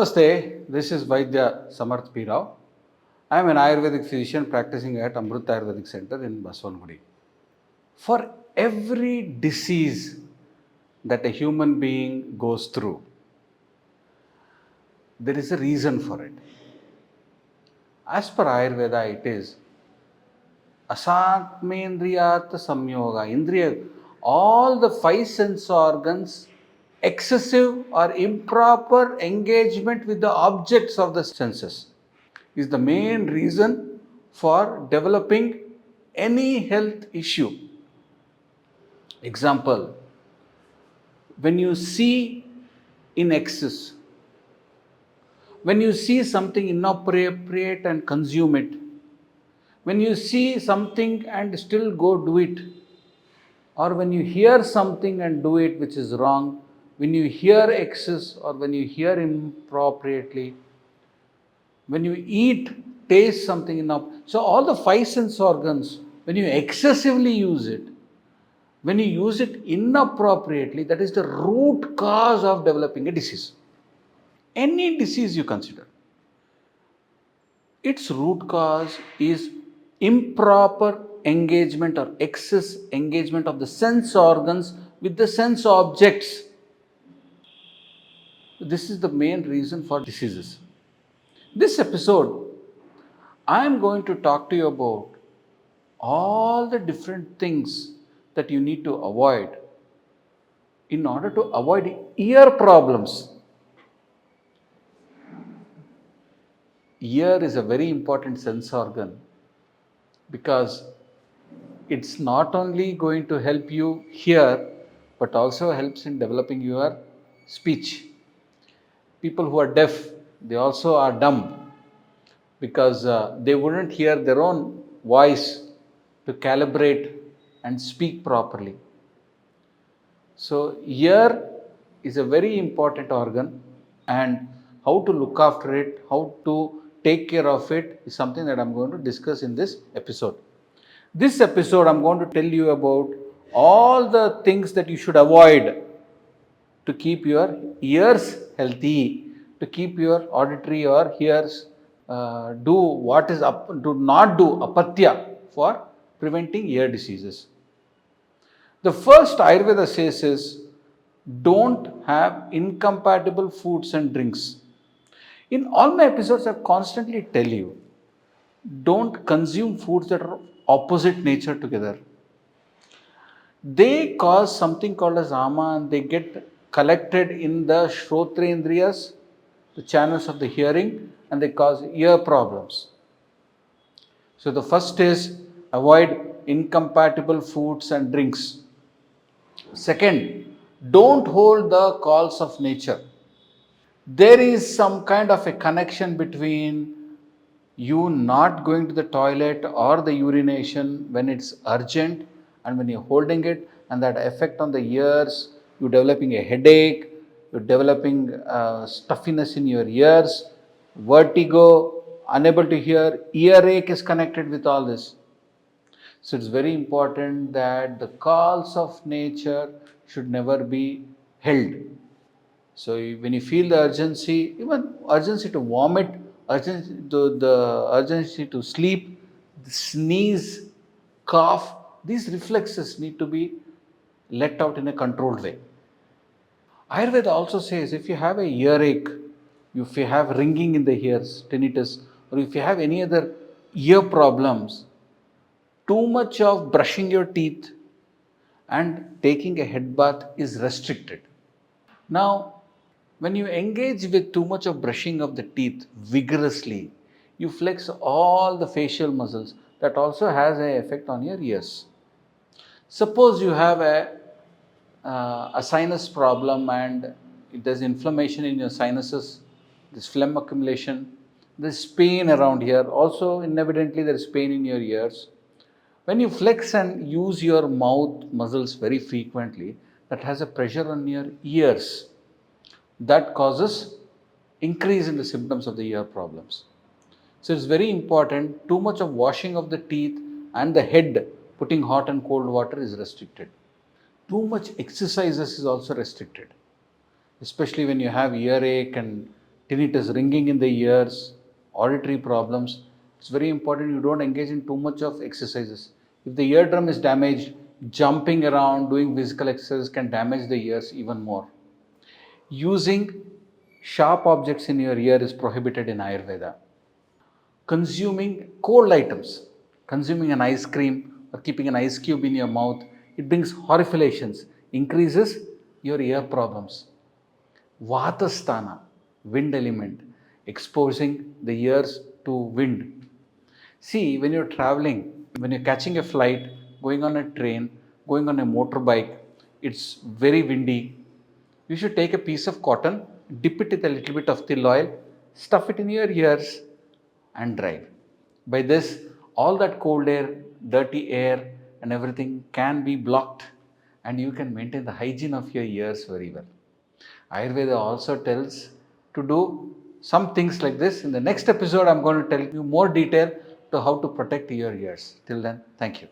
Namaste, this is Vaidya Samarth P. Rao. I am an Ayurvedic physician practicing at Amrut Ayurvedic Center in Baswangudi. For every disease that a human being goes through, there is a reason for it. As per Ayurveda, it is Asatmendriyat Samyoga. Indriya, all the five sense organs, excessive or improper engagement with the objects of the senses is the main reason for developing any health issue. Example, when you see in excess, when you see something inappropriate and consume it, when you see something and still go do it, or when you hear something and do it which is wrong, when you hear excess or when you hear inappropriately, when you eat, taste something enough. So all the five sense organs, when you excessively use it, when you use it inappropriately, that is the root cause of developing a disease. Any disease you consider, its root cause is improper engagement or excess engagement of the sense organs with the sense objects. This is the main reason for diseases. This episode, I am going to talk to you about all the different things that you need to avoid in order to avoid ear problems. Ear is a very important sense organ because it's not only going to help you hear but also helps in developing your speech. People who are deaf, they also are dumb because they wouldn't hear their own voice to calibrate and speak properly. So, ear is a very important organ, and how to look after it, how to take care of it is something that I'm going to discuss in this episode. This episode, I'm going to tell you about all the things that you should avoid to keep your ears healthy, to keep your auditory or ears do not do apatya for preventing ear diseases. The first Ayurveda says is don't have incompatible foods and drinks. In all my episodes, I constantly tell you don't consume foods that are opposite nature together. They cause something called as ama and they get collected in the shrotrendriyas, the channels of the hearing, and they cause ear problems. So the first is avoid incompatible foods and drinks. Second, don't hold the calls of nature. There is some kind of a connection between you not going to the toilet or the urination when it's urgent and when you're holding it, and that effect on the ears, you're developing a headache, you're developing stuffiness in your ears, vertigo, unable to hear, earache is connected with all this. So it's very important that the calls of nature should never be held. So when you feel the urgency, even urgency to vomit, urgency to sleep, sneeze, cough, these reflexes need to be let out in a controlled way. Ayurveda also says if you have a earache, if you have ringing in the ears, tinnitus, or if you have any other ear problems, too much of brushing your teeth and taking a head bath is restricted. Now, when you engage with too much of brushing of the teeth vigorously, you flex all the facial muscles. That also has an effect on your ears. Suppose you have a sinus problem and there's inflammation in your sinuses, there's phlegm accumulation, there's pain around here. Also, evidently, there's pain in your ears. When you flex and use your mouth muscles very frequently, that has a pressure on your ears. That causes increase in the symptoms of the ear problems. So it's very important, too much of washing of the teeth and the head, putting hot and cold water is restricted. Too much exercises is also restricted, especially when you have earache and tinnitus, ringing in the ears, auditory problems, it's very important you don't engage in too much of exercises. If the eardrum is damaged, jumping around, doing physical exercises can damage the ears even more. Using sharp objects in your ear is prohibited in Ayurveda. Consuming cold items, consuming an ice cream or keeping an ice cube in your mouth, it brings horrifications, increases your ear problems. Vatasthana, wind element, exposing the ears to wind. See, when you're traveling, when you're catching a flight, going on a train, going on a motorbike, it's very windy. You should take a piece of cotton, dip it with a little bit of till oil, stuff it in your ears, and drive. By this, all that cold air, dirty air, and everything can be blocked, and you can maintain the hygiene of your ears very well. Ayurveda also tells to do some things like this. In the next episode, I'm going to tell you more detail to how to protect your ears. Till then, thank you.